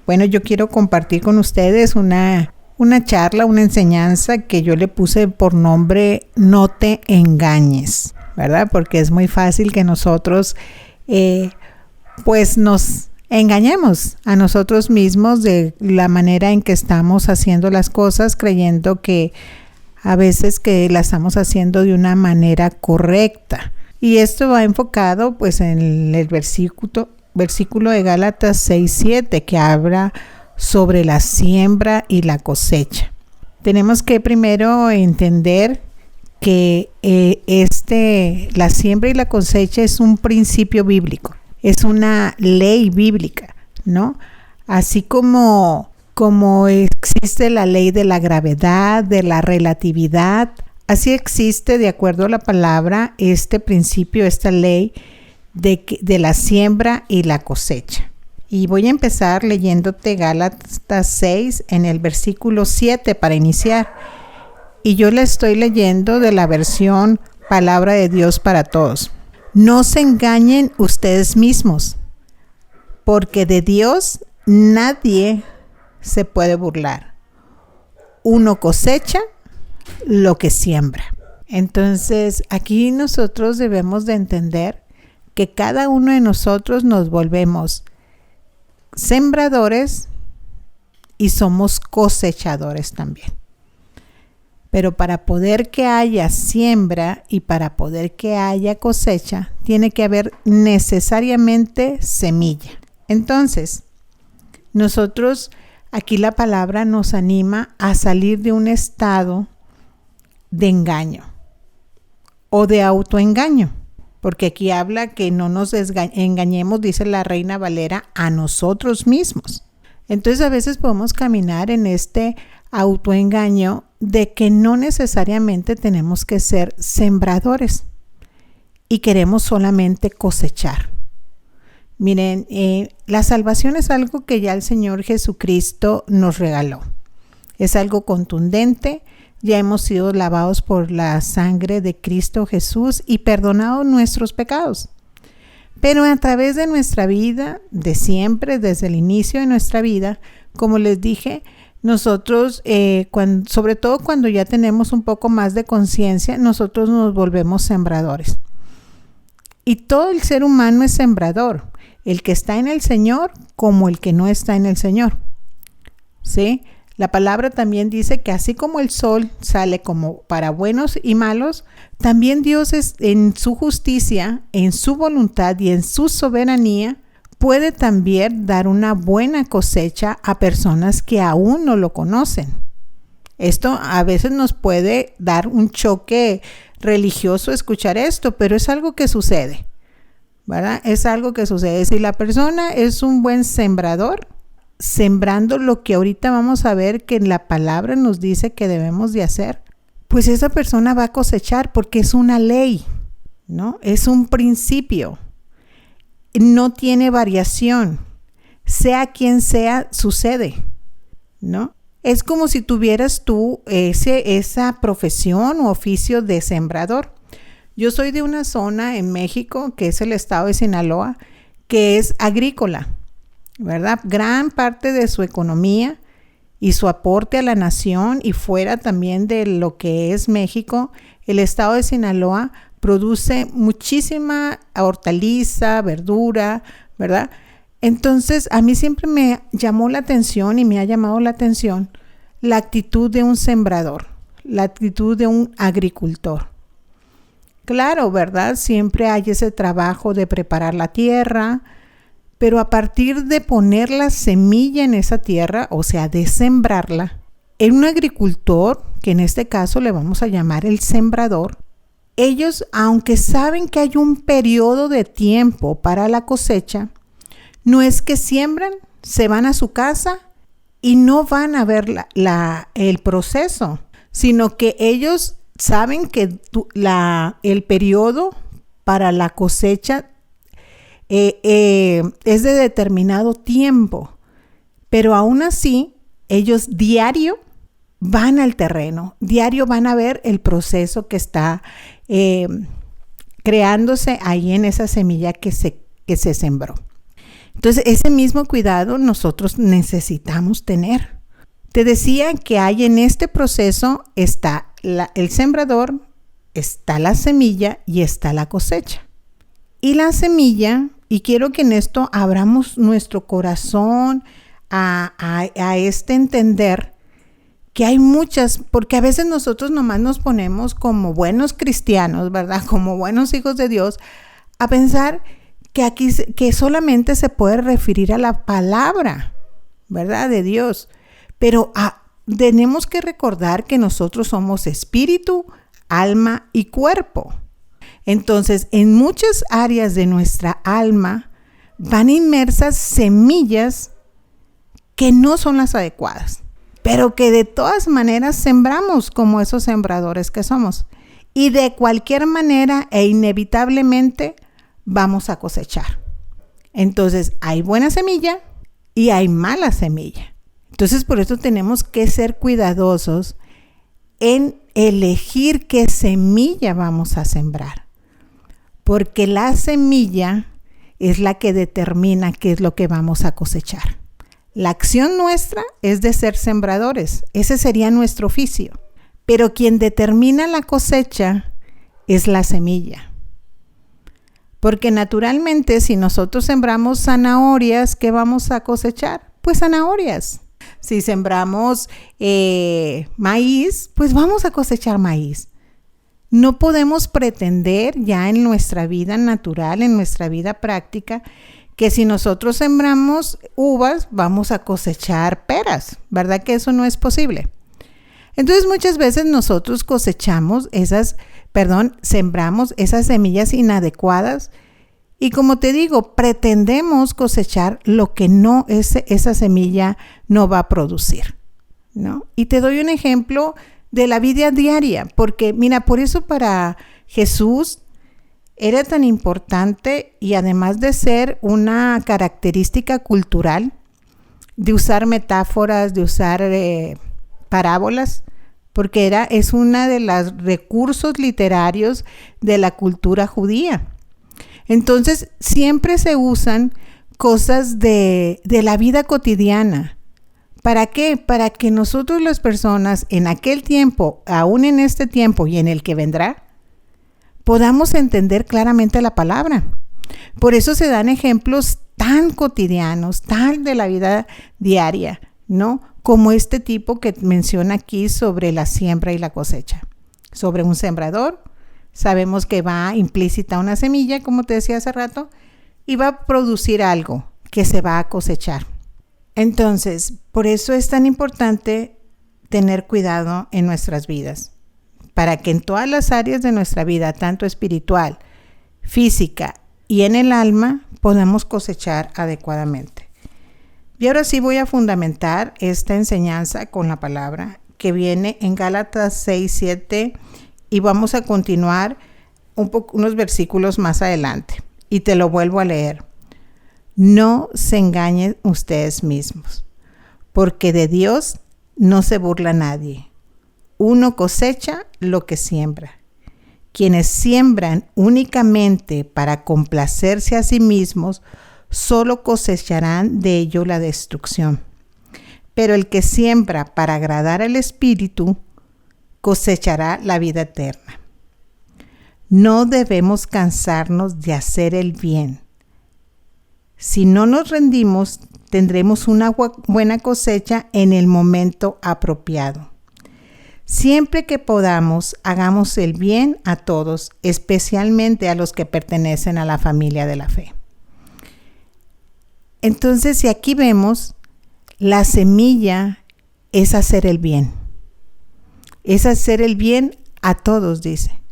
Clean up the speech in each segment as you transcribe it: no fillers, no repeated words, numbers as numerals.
Bueno, yo quiero compartir con ustedes una charla, una enseñanza que yo le puse por nombre No te engañes, ¿verdad? Porque es muy fácil que nosotros pues nos engañemos a nosotros mismos de la manera en que estamos haciendo las cosas, creyendo que a veces que la estamos haciendo de una manera correcta. Y esto va enfocado pues en el versículo de Gálatas 6:7 que habla sobre la siembra y la cosecha. Tenemos que primero entender que la siembra y la cosecha es un principio bíblico, es una ley bíblica, ¿no? Así como existe la ley de la gravedad, de la relatividad, así existe, de acuerdo a la palabra, este principio, esta ley de la siembra y la cosecha. Y voy a empezar leyéndote Gálatas 6 en el versículo 7 para iniciar. Y yo le estoy leyendo de la versión Palabra de Dios para Todos. No se engañen ustedes mismos, porque de Dios nadie se puede burlar. Uno cosecha lo que siembra. Entonces, aquí nosotros debemos de entender que cada uno de nosotros nos volvemos sembradores y somos cosechadores también. Pero para poder que haya siembra y para poder que haya cosecha, tiene que haber necesariamente semilla. Entonces, nosotros, aquí la palabra nos anima a salir de un estado de engaño o de autoengaño. Porque aquí habla que no nos engañemos, dice la Reina Valera, a nosotros mismos. Entonces a veces podemos caminar en este autoengaño de que no necesariamente tenemos que ser sembradores y queremos solamente cosechar. Miren, la salvación es algo que ya el Señor Jesucristo nos regaló. Es algo contundente. Ya hemos sido lavados por la sangre de Cristo Jesús y perdonados nuestros pecados. Pero a través de nuestra vida, de siempre, desde el inicio de nuestra vida, como les dije, nosotros, sobre todo cuando ya tenemos un poco más de conciencia, nosotros nos volvemos sembradores. Y todo el ser humano es sembrador, el que está en el Señor como el que no está en el Señor. ¿Sí? La palabra también dice que así como el sol sale como para buenos y malos, también Dios en su justicia, en su voluntad y en su soberanía puede también dar una buena cosecha a personas que aún no lo conocen. Esto a veces nos puede dar un choque religioso escuchar esto, pero es algo que sucede, ¿verdad? Es algo que sucede. Si la persona es un buen sembrador, sembrando lo que ahorita vamos a ver que la palabra nos dice que debemos de hacer, pues esa persona va a cosechar porque es una ley, ¿no? Es un principio, no tiene variación, sea quien sea, sucede, ¿no? Es como si tuvieras tú esa profesión o oficio de sembrador. Yo soy de una zona en México, que es el estado de Sinaloa, que es agrícola, ¿verdad? Gran parte de su economía y su aporte a la nación y fuera también de lo que es México, el estado de Sinaloa produce muchísima hortaliza, verdura, ¿verdad? Entonces, a mí siempre me llamó la atención y me ha llamado la atención la actitud de un sembrador, la actitud de un agricultor. Claro, ¿verdad? Siempre hay ese trabajo de preparar la tierra, pero a partir de poner la semilla en esa tierra, o sea, de sembrarla, un agricultor, que en este caso le vamos a llamar el sembrador, ellos, aunque saben que hay un periodo de tiempo para la cosecha, no es que siembran, se van a su casa y no van a ver el proceso, sino que ellos saben que el periodo para la cosecha es de determinado tiempo, pero aún así ellos diario van al terreno, diario van a ver el proceso que está creándose ahí en esa semilla que se sembró. Entonces, ese mismo cuidado nosotros necesitamos tener. Te decía que hay en este proceso, está el sembrador, está la semilla y está la cosecha. Y la semilla, y quiero que en esto abramos nuestro corazón a este entender que hay muchas, porque a veces nosotros nomás nos ponemos como buenos cristianos, ¿verdad? Como buenos hijos de Dios, a pensar que aquí que solamente se puede referir a la palabra, ¿verdad? De Dios. Pero tenemos que recordar que nosotros somos espíritu, alma y cuerpo. Entonces, en muchas áreas de nuestra alma van inmersas semillas que no son las adecuadas, pero que de todas maneras sembramos como esos sembradores que somos. Y de cualquier manera e inevitablemente vamos a cosechar. Entonces, hay buena semilla y hay mala semilla. Entonces, por eso tenemos que ser cuidadosos en elegir qué semilla vamos a sembrar. Porque la semilla es la que determina qué es lo que vamos a cosechar. La acción nuestra es de ser sembradores. Ese sería nuestro oficio. Pero quien determina la cosecha es la semilla. Porque naturalmente, si nosotros sembramos zanahorias, ¿qué vamos a cosechar? Pues zanahorias. Si sembramos maíz, pues vamos a cosechar maíz. No podemos pretender ya en nuestra vida natural, en nuestra vida práctica, que si nosotros sembramos uvas, vamos a cosechar peras, ¿verdad que eso no es posible? Entonces muchas veces nosotros sembramos esas semillas inadecuadas y como te digo, pretendemos cosechar lo que no esa semilla no va a producir, ¿no? Y te doy un ejemplo de la vida diaria, porque mira, por eso para Jesús era tan importante y además de ser una característica cultural, de usar metáforas, de usar parábolas, porque es una de los recursos literarios de la cultura judía. Entonces, siempre se usan cosas de la vida cotidiana. ¿Para qué? Para que nosotros las personas en aquel tiempo, aún en este tiempo y en el que vendrá, podamos entender claramente la palabra. Por eso se dan ejemplos tan cotidianos, tan de la vida diaria, ¿no? Como este tipo que menciona aquí sobre la siembra y la cosecha. Sobre un sembrador, sabemos que va implícita una semilla, como te decía hace rato, y va a producir algo que se va a cosechar. Entonces, por eso es tan importante tener cuidado en nuestras vidas, para que en todas las áreas de nuestra vida, tanto espiritual, física y en el alma, podamos cosechar adecuadamente. Y ahora sí voy a fundamentar esta enseñanza con la palabra que viene en Gálatas 6:7 y vamos a continuar unos versículos más adelante. Y te lo vuelvo a leer. No se engañen ustedes mismos, porque de Dios no se burla nadie. Uno cosecha lo que siembra. Quienes siembran únicamente para complacerse a sí mismos, solo cosecharán de ello la destrucción. Pero el que siembra para agradar al Espíritu, cosechará la vida eterna. No debemos cansarnos de hacer el bien. Si no nos rendimos, tendremos una buena cosecha en el momento apropiado. Siempre que podamos, hagamos el bien a todos, especialmente a los que pertenecen a la familia de la fe. Entonces, si aquí vemos, la semilla es hacer el bien. Es hacer el bien a todos, dice,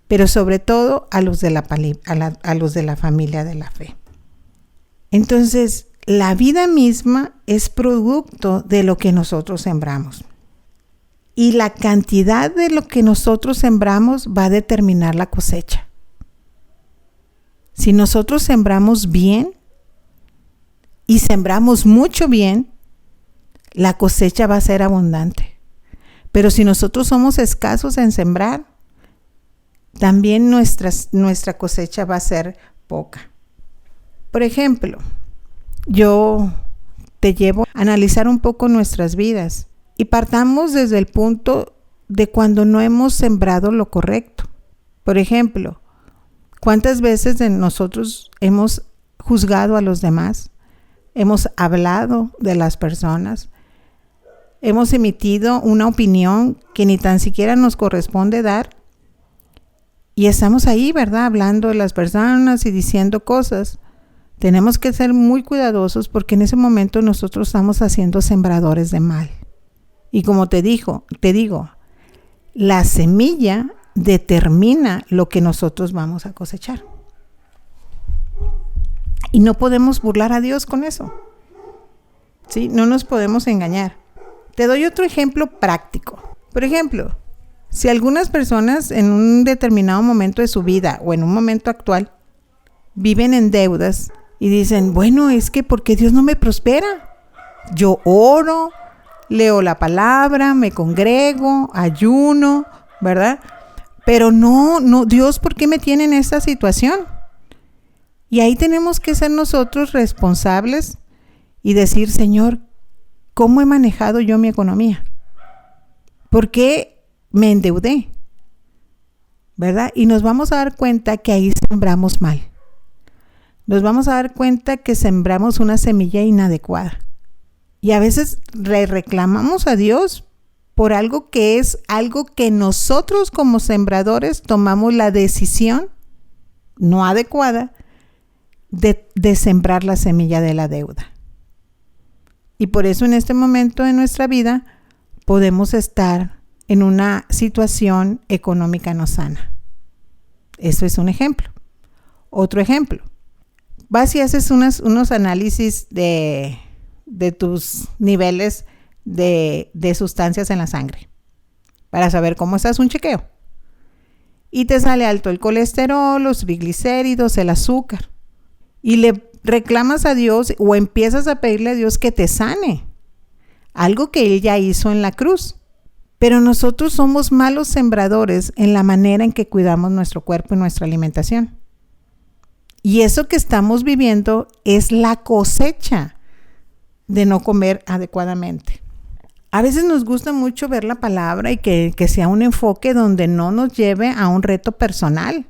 pero sobre todo a los de la familia de la fe. Entonces, la vida misma es producto de lo que nosotros sembramos. Y la cantidad de lo que nosotros sembramos va a determinar la cosecha. Si nosotros sembramos bien y sembramos mucho bien, la cosecha va a ser abundante. Pero si nosotros somos escasos en sembrar, también nuestra cosecha va a ser poca. Por ejemplo, yo te llevo a analizar un poco nuestras vidas y partamos desde el punto de cuando no hemos sembrado lo correcto. Por ejemplo, ¿cuántas veces nosotros hemos juzgado a los demás? Hemos hablado de las personas, hemos emitido una opinión que ni tan siquiera nos corresponde dar y estamos ahí, ¿verdad? Hablando de las personas y diciendo cosas. Tenemos que ser muy cuidadosos porque en ese momento nosotros estamos haciendo sembradores de mal. Y como te digo, la semilla determina lo que nosotros vamos a cosechar. Y no podemos burlar a Dios con eso. ¿Sí? No nos podemos engañar. Te doy otro ejemplo práctico. Por ejemplo, si algunas personas en un determinado momento de su vida o en un momento actual viven en deudas y dicen, bueno, es que ¿por qué Dios no me prospera? Yo oro, leo la palabra, me congrego, ayuno, ¿verdad? Pero no, Dios, ¿por qué me tiene en esta situación? Y ahí tenemos que ser nosotros responsables y decir, Señor, ¿cómo he manejado yo mi economía? ¿Por qué me endeudé? ¿Verdad? Y nos vamos a dar cuenta que ahí sembramos mal. Nos vamos a dar cuenta que sembramos una semilla inadecuada. Y a veces le reclamamos a Dios por algo que es algo que nosotros como sembradores tomamos la decisión no adecuada de sembrar la semilla de la deuda. Y por eso en este momento de nuestra vida podemos estar en una situación económica no sana. Eso es un ejemplo. Otro ejemplo. Vas y haces unos análisis de tus niveles de sustancias en la sangre para saber cómo estás, un chequeo. Y te sale alto el colesterol, los triglicéridos, el azúcar. Y le reclamas a Dios o empiezas a pedirle a Dios que te sane. Algo que Él ya hizo en la cruz. Pero nosotros somos malos sembradores en la manera en que cuidamos nuestro cuerpo y nuestra alimentación. Y eso que estamos viviendo es la cosecha de no comer adecuadamente. A veces nos gusta mucho ver la palabra y que sea un enfoque donde no nos lleve a un reto personal.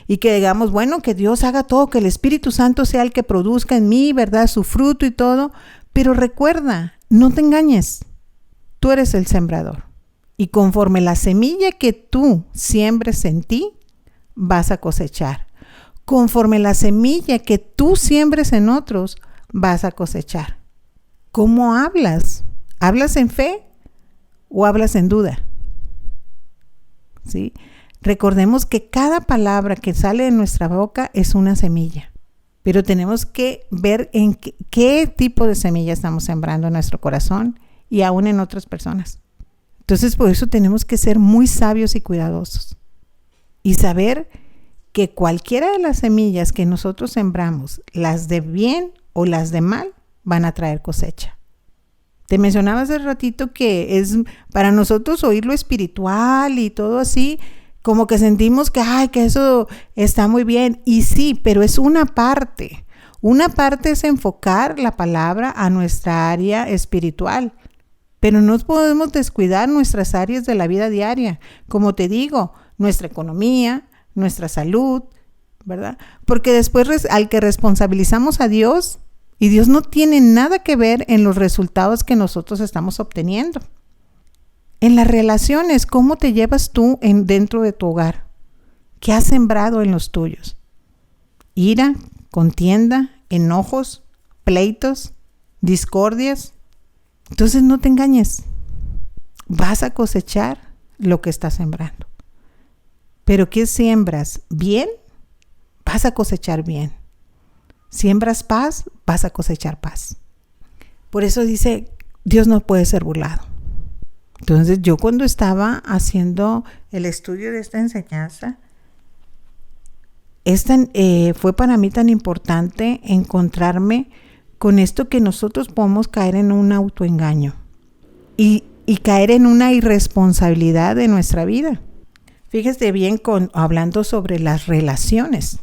Y que digamos, bueno, que Dios haga todo, que el Espíritu Santo sea el que produzca en mí, ¿verdad? Su fruto y todo. Pero recuerda, no te engañes. Tú eres el sembrador. Y conforme la semilla que tú siembres en ti, vas a cosechar. Conforme la semilla que tú siembres en otros, vas a cosechar. ¿Cómo hablas? ¿Hablas en fe o hablas en duda? ¿Sí? Recordemos que cada palabra que sale de nuestra boca es una semilla, pero tenemos que ver en qué tipo de semilla estamos sembrando en nuestro corazón y aún en otras personas. Entonces, por eso tenemos que ser muy sabios y cuidadosos y saber que cualquiera de las semillas que nosotros sembramos, las de bien o las de mal, van a traer cosecha. Te mencionaba hace ratito que es para nosotros oír lo espiritual y todo así, como que sentimos que eso está muy bien. Y sí, pero es una parte. Una parte es enfocar la palabra a nuestra área espiritual. Pero no podemos descuidar nuestras áreas de la vida diaria. Como te digo, nuestra economía, nuestra salud, ¿verdad? Porque después al que responsabilizamos a Dios, y Dios no tiene nada que ver en los resultados que nosotros estamos obteniendo. En las relaciones, ¿cómo te llevas tú dentro de tu hogar? ¿Qué has sembrado en los tuyos? Ira, contienda, enojos, pleitos, discordias. Entonces no te engañes. Vas a cosechar lo que estás sembrando. Pero ¿qué siembras? ¿Bien? Vas a cosechar bien. Siembras paz, vas a cosechar paz. Por eso dice, Dios no puede ser burlado. Entonces yo cuando estaba haciendo el estudio de esta enseñanza, fue para mí tan importante encontrarme con esto que nosotros podemos caer en un autoengaño y caer en una irresponsabilidad de nuestra vida. Fíjese bien hablando sobre las relaciones.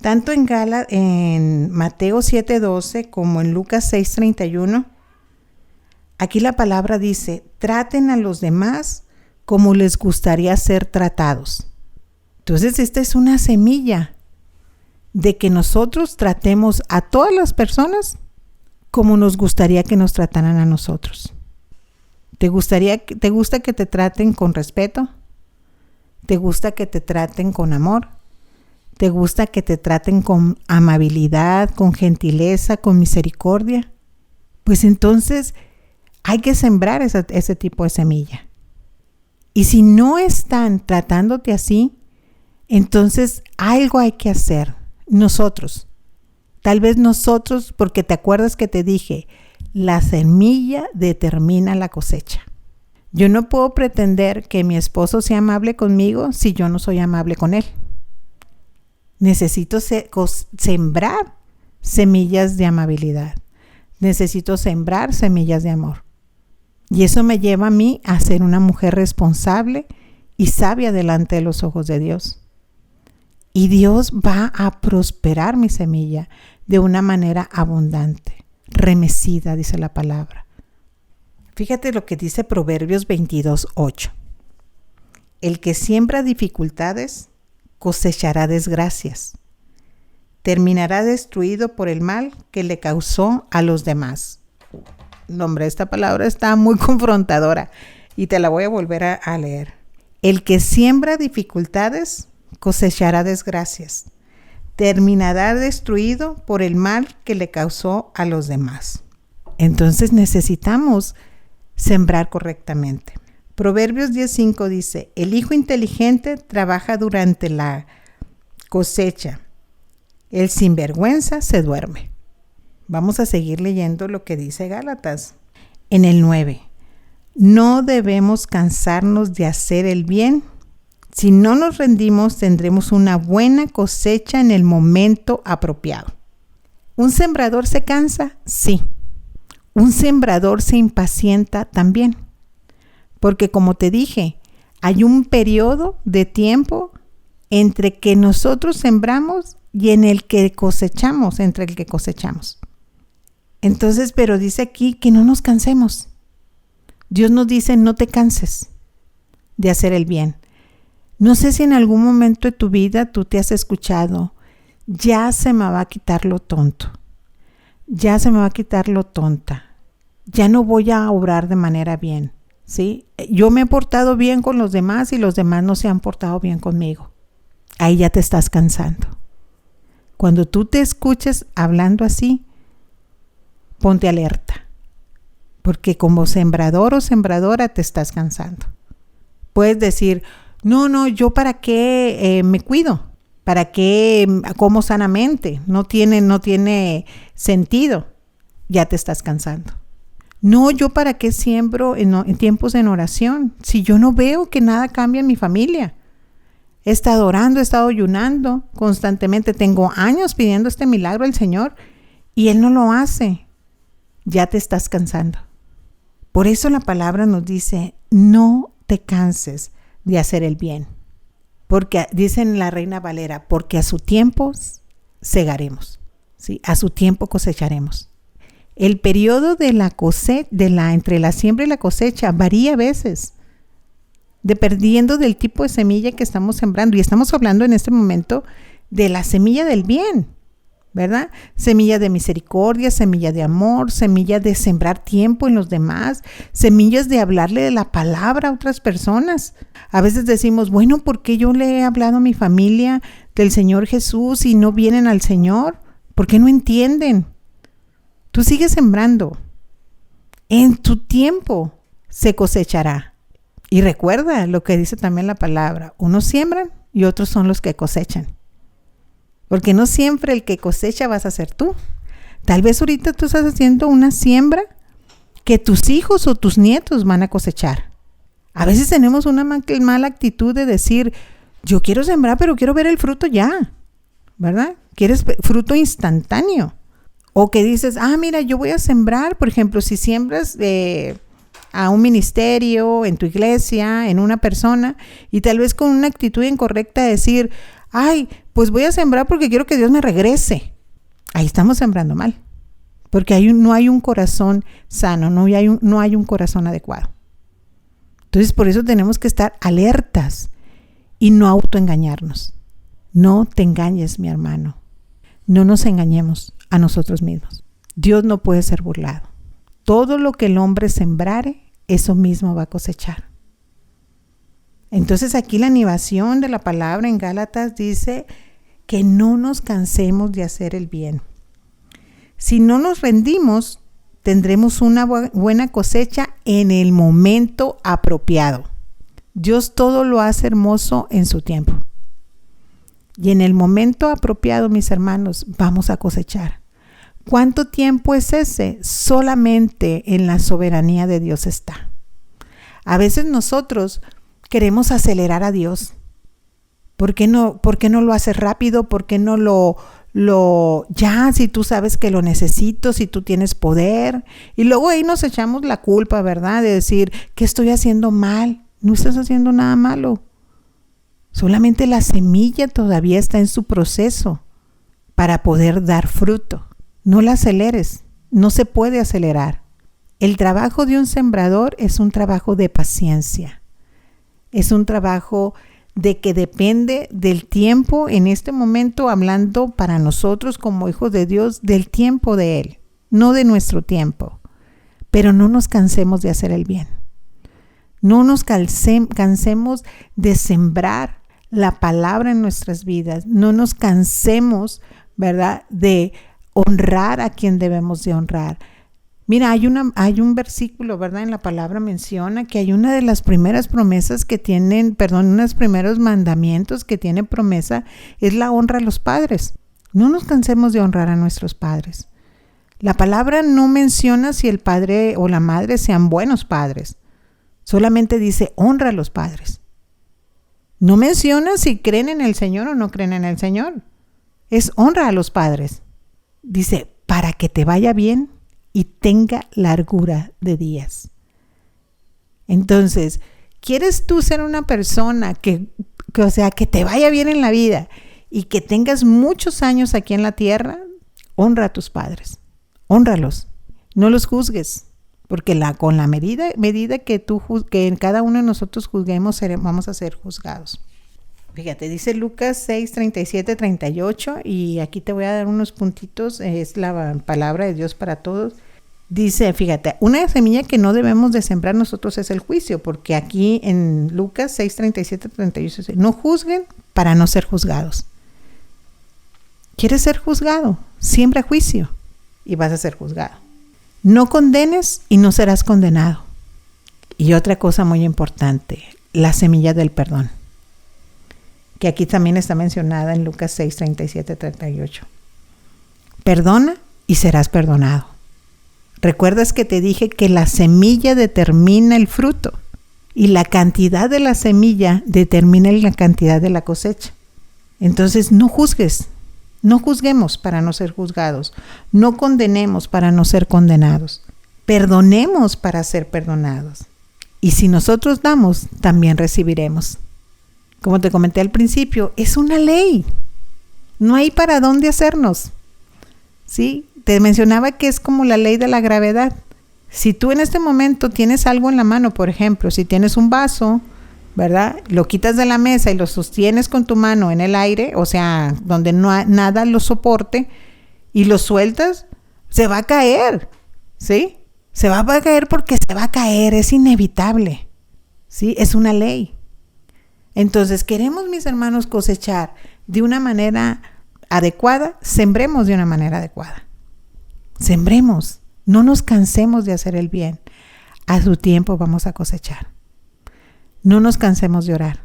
Tanto en Mateo 7:12 como en Lucas 6:31, aquí la palabra dice, traten a los demás como les gustaría ser tratados. Entonces esta es una semilla de que nosotros tratemos a todas las personas como nos gustaría que nos trataran a nosotros. ¿Te gusta que te traten con respeto? ¿Te gusta que te traten con amor? ¿Te gusta que te traten con amabilidad, con gentileza, con misericordia? Pues entonces hay que sembrar ese tipo de semilla. Y si no están tratándote así, entonces algo hay que hacer. Nosotros, tal vez nosotros, porque te acuerdas que te dije, la semilla determina la cosecha. Yo no puedo pretender que mi esposo sea amable conmigo si yo no soy amable con él. Necesito sembrar semillas de amabilidad. Necesito sembrar semillas de amor. Y eso me lleva a mí a ser una mujer responsable y sabia delante de los ojos de Dios. Y Dios va a prosperar mi semilla de una manera abundante, remecida, dice la palabra. Fíjate lo que dice Proverbios 22:8. El que siembra dificultades cosechará desgracias. Terminará destruido por el mal que le causó a los demás. No, hombre, esta palabra está muy confrontadora y te la voy a volver a leer. El que siembra dificultades cosechará desgracias. Terminará destruido por el mal que le causó a los demás. Entonces necesitamos sembrar correctamente. Proverbios 10:5 dice, el hijo inteligente trabaja durante la cosecha. El sinvergüenza se duerme. Vamos a seguir leyendo lo que dice Gálatas. En el 9, no debemos cansarnos de hacer el bien. Si no nos rendimos, tendremos una buena cosecha en el momento apropiado. ¿Un sembrador se cansa? Sí. Un sembrador se impacienta también. Porque como te dije, hay un periodo de tiempo entre que nosotros sembramos y en el que cosechamos, entre el que cosechamos. Entonces, pero dice aquí que no nos cansemos. Dios nos dice, no te canses de hacer el bien. No sé si en algún momento de tu vida tú te has escuchado, ya se me va a quitar lo tonto, ya se me va a quitar lo tonta, ya no voy a obrar de manera bien, ¿sí? Yo me he portado bien con los demás y los demás no se han portado bien conmigo. Ahí ya te estás cansando. Cuando tú te escuches hablando así, ponte alerta, porque como sembrador o sembradora te estás cansando. Puedes decir, no, yo para qué me cuido, para qué como sanamente, no tiene sentido, ya te estás cansando. No, yo para qué siembro en tiempos en oración, si yo no veo que nada cambia en mi familia. He estado orando, he estado ayunando constantemente, tengo años pidiendo este milagro al Señor y Él no lo hace. Ya te estás cansando. Por eso la palabra nos dice, no te canses de hacer el bien. Porque dice en la Reina Valera, porque a su tiempo segaremos, ¿sí? A su tiempo cosecharemos. El periodo de la cosecha, entre la siembra y la cosecha varía a veces, dependiendo del tipo de semilla que estamos sembrando. Y estamos hablando en este momento de la semilla del bien, ¿verdad? Semilla de misericordia, semilla de amor, semilla de sembrar tiempo en los demás, semillas de hablarle de la palabra a otras personas. A veces decimos, bueno, ¿por qué yo le he hablado a mi familia del Señor Jesús y no vienen al Señor? ¿Por qué no entienden? Tú sigues sembrando. En tu tiempo se cosechará. Y recuerda lo que dice también la palabra, unos siembran y otros son los que cosechan. Porque no siempre el que cosecha vas a ser tú. Tal vez ahorita tú estás haciendo una siembra que tus hijos o tus nietos van a cosechar. A veces tenemos una mala actitud de decir, yo quiero sembrar, pero quiero ver el fruto ya, ¿verdad? Quieres fruto instantáneo. O que dices, mira, yo voy a sembrar, por ejemplo, si siembras a un ministerio, en tu iglesia, en una persona, y tal vez con una actitud incorrecta decir, pues voy a sembrar porque quiero que Dios me regrese. Ahí estamos sembrando mal, porque no hay un corazón sano, no hay un corazón adecuado. Entonces, por eso tenemos que estar alertas y no autoengañarnos. No te engañes, mi hermano. No nos engañemos a nosotros mismos. Dios no puede ser burlado. Todo lo que el hombre sembrare, eso mismo va a cosechar. Entonces aquí la animación de la palabra en Gálatas dice que no nos cansemos de hacer el bien. Si no nos rendimos, tendremos una buena cosecha en el momento apropiado. Dios todo lo hace hermoso en su tiempo. Y en el momento apropiado, mis hermanos, vamos a cosechar. ¿Cuánto tiempo es ese? Solamente en la soberanía de Dios está. A veces nosotros queremos acelerar a Dios. ¿Por qué no lo haces rápido? ¿Por qué no ya, si tú sabes que lo necesito, si tú tienes poder? Y luego ahí nos echamos la culpa, ¿verdad? De decir, ¿qué estoy haciendo mal? No estás haciendo nada malo. Solamente la semilla todavía está en su proceso para poder dar fruto. No la aceleres, no se puede acelerar. El trabajo de un sembrador es un trabajo de paciencia. Es un trabajo de que depende del tiempo, en este momento hablando para nosotros como hijos de Dios, del tiempo de Él, no de nuestro tiempo. Pero no nos cansemos de hacer el bien. No nos cansemos de sembrar la palabra en nuestras vidas. No nos cansemos, ¿verdad?, de honrar a quien debemos de honrar. Mira, hay un versículo, ¿verdad? En la palabra menciona que hay una de las primeras promesas que tienen, unos de los primeros mandamientos que tiene promesa es la honra a los padres. No nos cansemos de honrar a nuestros padres. La palabra no menciona si el padre o la madre sean buenos padres. Solamente dice honra a los padres. No menciona si creen en el Señor o no creen en el Señor. Es honra a los padres. Dice, para que te vaya bien y tenga largura de días. Entonces, ¿quieres tú ser una persona que te vaya bien en la vida y que tengas muchos años aquí en la tierra? Honra a tus padres. Hónralos. No los juzgues. Porque con la medida que en cada uno de nosotros juzguemos, vamos a ser juzgados. Fíjate, dice Lucas 6, 37, 38, y aquí te voy a dar unos puntitos, es la palabra de Dios para todos. Dice, fíjate, una semilla que no debemos de sembrar nosotros es el juicio, porque aquí en Lucas 6, 37, 38, dice, no juzguen para no ser juzgados. ¿Quieres ser juzgado? Siembra juicio y vas a ser juzgado. No condenes y no serás condenado. Y otra cosa muy importante, la semilla del perdón, que aquí también está mencionada en Lucas 6, 37, 38. Perdona y serás perdonado. ¿Recuerdas que te dije que la semilla determina el fruto? Y la cantidad de la semilla determina la cantidad de la cosecha. Entonces no juzgues. No juzguemos para no ser juzgados. No condenemos para no ser condenados. Perdonemos para ser perdonados. Y si nosotros damos, también recibiremos. Como te comenté al principio, es una ley. No hay para dónde hacernos. ¿Sí? Te mencionaba que es como la ley de la gravedad. Si tú en este momento tienes algo en la mano, por ejemplo, si tienes un vaso, ¿verdad? Lo quitas de la mesa y lo sostienes con tu mano en el aire, o sea, donde nada lo soporte, y lo sueltas, se va a caer, ¿sí? Se va a caer porque se va a caer, es inevitable, ¿sí? Es una ley. Entonces, queremos, mis hermanos, cosechar de una manera adecuada, sembremos de una manera adecuada. Sembremos, no nos cansemos de hacer el bien. A su tiempo vamos a cosechar. No nos cansemos de orar.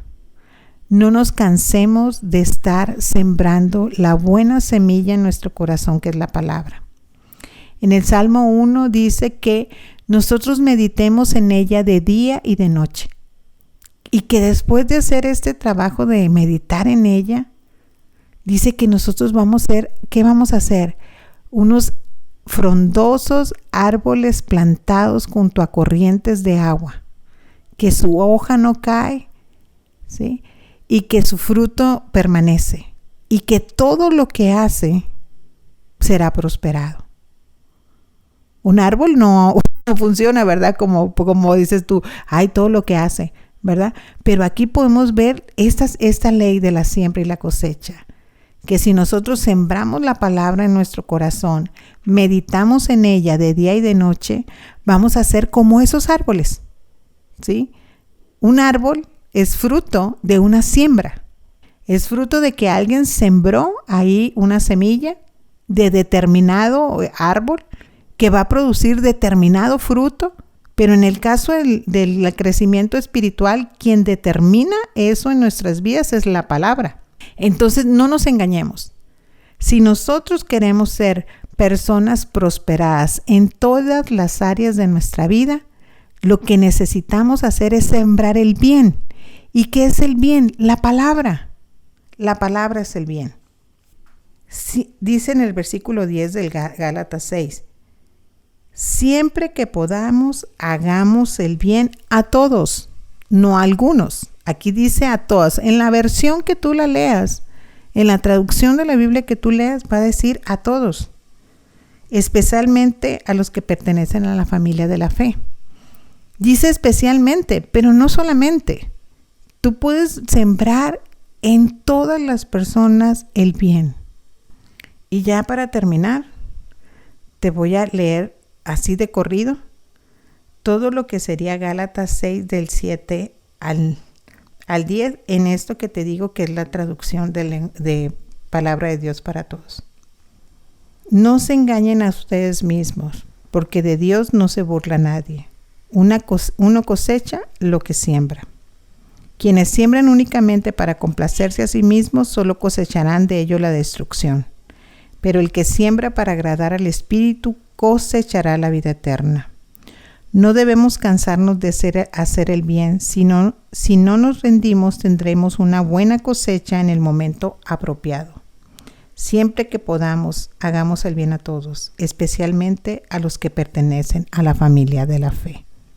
No nos cansemos de estar sembrando la buena semilla en nuestro corazón, que es la palabra. En el Salmo 1 dice que nosotros meditemos en ella de día y de noche. Y que después de hacer este trabajo de meditar en ella, dice que nosotros ¿qué vamos a hacer? Unos frondosos árboles plantados junto a corrientes de agua, que su hoja no cae, ¿sí? Y que su fruto permanece. y que todo lo que hace será prosperado. Un árbol no funciona, ¿verdad? Como dices tú, hay todo lo que hace, ¿verdad? Pero aquí podemos ver esta ley de la siembra y la cosecha, que si nosotros sembramos la palabra en nuestro corazón, meditamos en ella de día y de noche, vamos a ser como esos árboles, ¿sí? Un árbol es fruto de una siembra. Es fruto de que alguien sembró ahí una semilla de determinado árbol que va a producir determinado fruto, pero en el caso del crecimiento espiritual, quien determina eso en nuestras vidas es la palabra. Entonces, no nos engañemos. Si nosotros queremos ser personas prosperadas en todas las áreas de nuestra vida, lo que necesitamos hacer es sembrar el bien. ¿Y qué es el bien? La palabra. La palabra es el bien. Sí, dice en el versículo 10 del Gálatas 6, siempre que podamos, hagamos el bien a todos, no a algunos. Aquí dice a todos. En la versión que tú la leas, en la traducción de la Biblia que tú leas, va a decir a todos, especialmente a los que pertenecen a la familia de la fe. Dice especialmente, pero no solamente. Tú puedes sembrar en todas las personas el bien. Y ya para terminar, te voy a leer así de corrido todo lo que sería Gálatas 6 del 7 al 10 en esto que te digo que es la traducción de palabra de Dios para todos. No se engañen a ustedes mismos, porque de Dios no se burla nadie. Uno cosecha lo que siembra. Quienes siembran únicamente para complacerse a sí mismos solo cosecharán de ello la destrucción. Pero el que siembra para agradar al Espíritu cosechará la vida eterna. No debemos cansarnos de hacer el bien, si no nos rendimos tendremos una buena cosecha en el momento apropiado. Siempre que podamos, hagamos el bien a todos, especialmente a los que pertenecen a la familia de la fe.